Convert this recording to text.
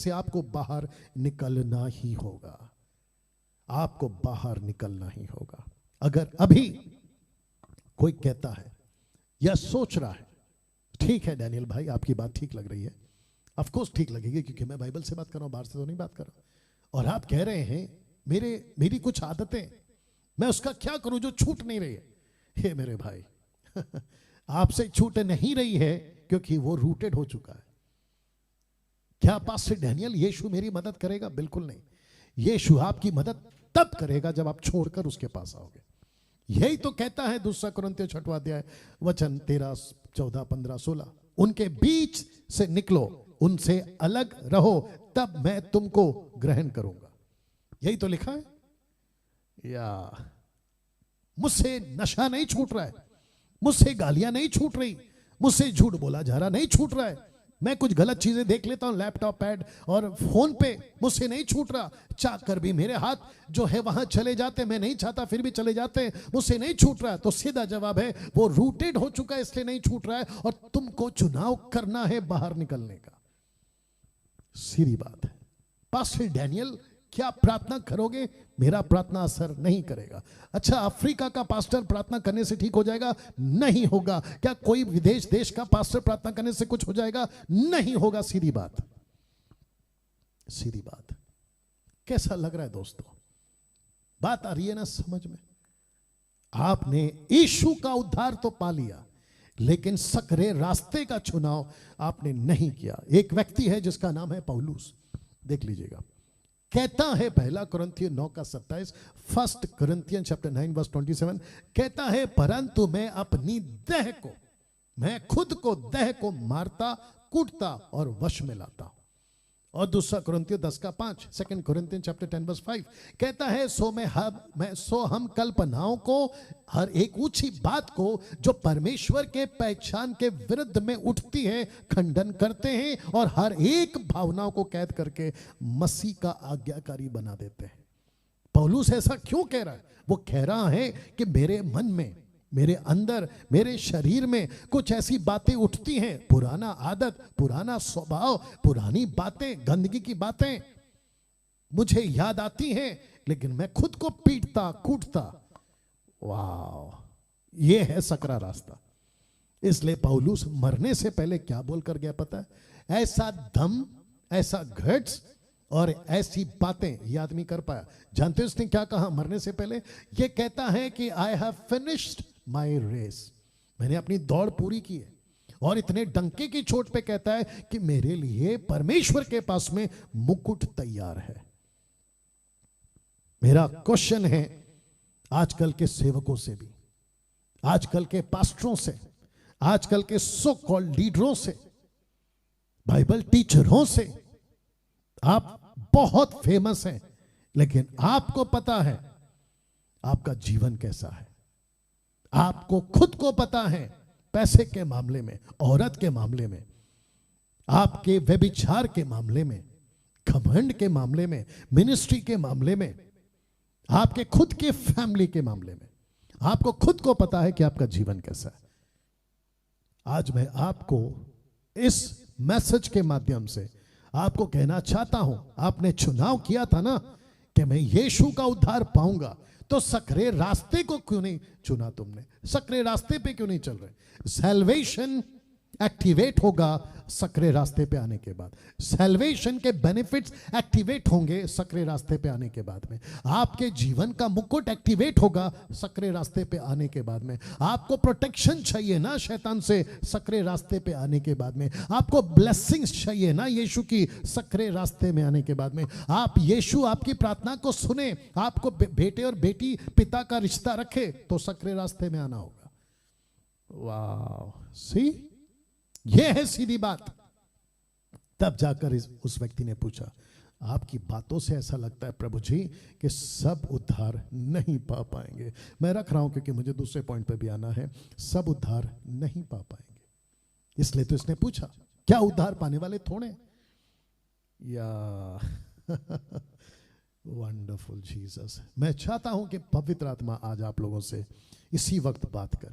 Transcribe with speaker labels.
Speaker 1: से आपको बाहर निकलना ही होगा। आपको बाहर निकलना ही होगा। अगर अभी कोई कहता है या सोच रहा है, ठीक है डैनियल भाई आपकी बात ठीक लग रही है, ऑफ कोर्स ठीक लगेगी क्योंकि मैं बाइबल से बात कर रहा हूं, बाहर से तो नहीं बात कर रहा, और आप कह रहे हैं मेरी कुछ आदतें मैं उसका क्या करूं जो छूट नहीं रही है। हे मेरे भाई आपसे छूट नहीं रही है क्योंकि वो रूटेड हो चुका है। क्या पास्टर डैनियल यीशु मेरी मदद करेगा? बिल्कुल नहीं। यीशु आपकी मदद तब करेगा जब आप छोड़कर उसके पास आओगे। यही तो कहता है दूसरा कुरिन्थियों 6वां अध्याय वचन 13, 14, 15, 16, उनके बीच से निकलो, उनसे अलग रहो, तब मैं तुमको ग्रहण करूंगा। यही तो लिखा है। या मुझसे नशा नहीं छूट रहा है, मुझसे गालियां नहीं छूट रही, मुझसे झूठ बोला जा रहा नहीं छूट रहा है, मैं कुछ गलत चीजें देख लेता हूं लैपटॉप पैड और फोन पे, मुझसे नहीं छूट रहा, चाह कर भी मेरे हाथ जो है वहां चले जाते, मैं नहीं चाहता फिर भी चले जाते, मुझसे नहीं छूट रहा। तो सीधा जवाब है वो रूटेड हो चुका है इसलिए नहीं छूट रहा है, और तुमको चुनाव करना है बाहर निकलने का। सीधी बात है। पास्टर डैनियल क्या प्रार्थना करोगे? मेरा प्रार्थना असर नहीं करेगा। अच्छा, अफ्रीका का पास्टर प्रार्थना करने से ठीक हो जाएगा? नहीं होगा। क्या कोई विदेश देश का पास्टर प्रार्थना करने से कुछ हो जाएगा? नहीं होगा। सीधी बात, सीधी बात। कैसा लग रहा है दोस्तों? बात आ रही है ना समझ में? आपने यीशु का उद्धार तो पा लिया, लेकिन सकरे रास्ते का चुनाव आपने नहीं किया। एक व्यक्ति है जिसका नाम है पौलुस, देख लीजिएगा। कहता है पहला कुरिन्थियों 9:27, 1 Corinthians chapter 9 verse 27, कहता है परंतु मैं अपनी देह को, मैं खुद को देह को मारता कूटता और वश में लाता हूं। और दूसरा कुरिन्थियों 10:5, 2 Corinthians chapter 10 verse 5, कहता है सो हम कल्पनाओं को, हर एक ऊंची बात को जो परमेश्वर के पहचान के विरुद्ध में उठती है खंडन करते हैं, और हर एक भावनाओं को कैद करके मसीह का आज्ञाकारी बना देते हैं। पौलुस ऐसा क्यों कह रहा है? वो कह रहा है कि मेरे मन में, मेरे अंदर, मेरे शरीर में कुछ ऐसी बातें उठती हैं, पुराना आदत, पुराना स्वभाव, पुरानी बातें, गंदगी की बातें मुझे याद आती हैं, लेकिन मैं खुद को पीटता कूटता। वाह, ये है सकरा रास्ता। इसलिए पौलुस मरने से पहले क्या बोलकर गया पता है? ऐसा दम, ऐसा घट्स और ऐसी बातें ये आदमी कर पाया। जानते हो उसने क्या कहा मरने से पहले? ये कहता है कि I have finished my race, मैंने अपनी दौड़ पूरी की है। और इतने डंके की चोट पे कहता है कि मेरे लिए परमेश्वर के पास में मुकुट तैयार है। मेरा क्वेश्चन है आजकल के सेवकों से भी, आजकल के पास्टरों से, आजकल के सो कॉल्ड लीडरों से, बाइबल टीचरों से, आप बहुत फेमस हैं, लेकिन आपको पता है आपका जीवन कैसा है? आपको खुद को पता है पैसे के मामले में, औरत के मामले में, आपके व्यभिचार के मामले में, घमंड के मामले में, मिनिस्ट्री के मामले में, आपके खुद के फैमिली के मामले में, आपको खुद को पता है कि आपका जीवन कैसा है। आज मैं आपको इस मैसेज के माध्यम से आपको कहना चाहता हूं, आपने चुनाव किया था ना कि मैं यीशु का उद्धार पाऊंगा, तो सकरे रास्ते को क्यों नहीं चुना तुमने? सकरे रास्ते पे क्यों नहीं चल रहे? सैल्वेशन एक्टिवेट होगा सकरे रास्ते पे आने के बाद। सैल्वेशन के बेनिफिट्स एक्टिवेट होंगे सकरे रास्ते पे आने के बाद में। आपके जीवन का मुकुट एक्टिवेट होगा सकरे रास्ते पे आने के बाद में। आपको प्रोटेक्शन चाहिए ना शैतान से सकरे रास्ते पे आने के बाद में। आपको ब्लेसिंग्स चाहिए ना यीशु की सकरे रास्ते में आने के बाद में। आप यीशु आपकी प्रार्थना को सुने, आपको बेटे और बेटी पिता का रिश्ता रखे, तो सकरे रास्ते में आना होगा। वाह, सी, यह है सीधी बात। तब जाकर उस व्यक्ति ने पूछा, आपकी बातों से ऐसा लगता है प्रभु जी कि सब उद्धार नहीं पा पाएंगे। मैं रख रहा हूं क्योंकि मुझे दूसरे पॉइंट पे भी आना है। सब उद्धार नहीं पा पाएंगे, इसलिए तो इसने पूछा क्या उद्धार पाने वाले थोड़े? या वंडरफुल जीसस। मैं चाहता हूं कि पवित्र आत्मा आज आप लोगों से इसी वक्त बात करे।